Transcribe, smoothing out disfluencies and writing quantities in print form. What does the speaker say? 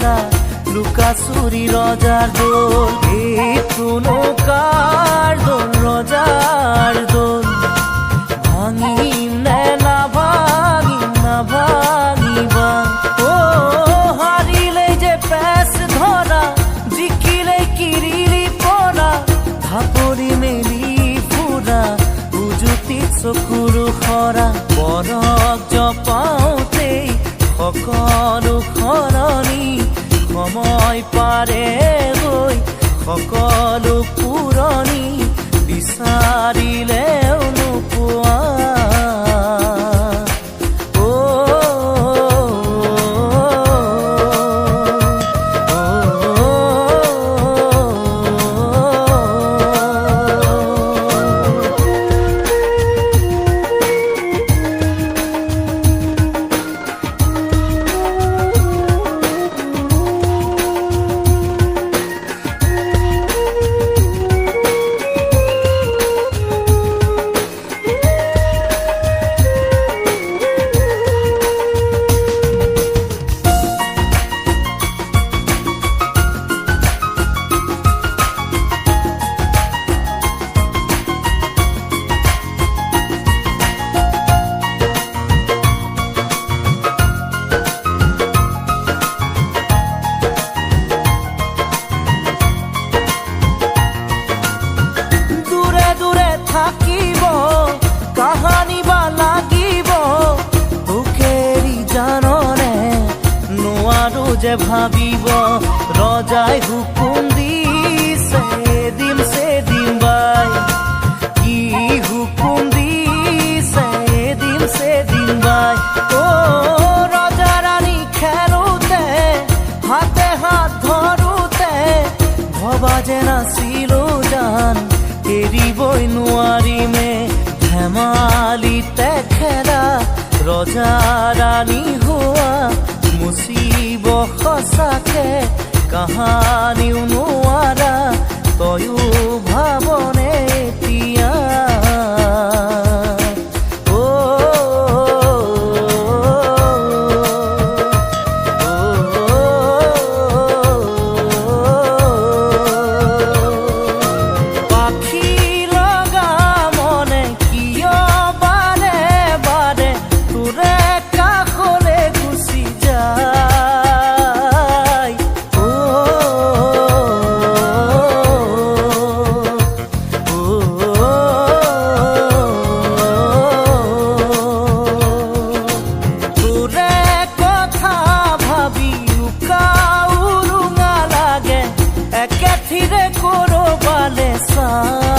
খেলা লুকাচুরি রজার দোল এইটো নৌকাৰ দোল রজার দোল ভাঙিম নে নাভাঙিবা ও হারিলে যে পেছ ধরা জিকিলে কিরিলি পৰা ভাপৰি মেলি ফুৰা উজুতিত চকুৰু খৰা বৰক জপাওঁতেই সকলো সলনি সময় পাৰে গৈ সকলো পুৰণি বিচাৰিলেও নোপোৱা থাকিব কাহানি বা লাগিব তোকেৰি জাননে নোৱাৰো যে ভাবিব ৰজাই হুকুম দিছে দিম বাই কি হুকুম দিছে দিম বাই ও ৰজা ৰাণী খেলোতে হাতে হাত ধৰোতে ভবা যে নাছিলো জান এৰিবই নোৱাৰিমে ধেমালিতে খেলা ৰজা ৰাণী হোৱা মুচিব সঁচাকে কাহানিও নোৱাৰা তয়ো ভাবনে এতিয়া ধীরে করো বালে সা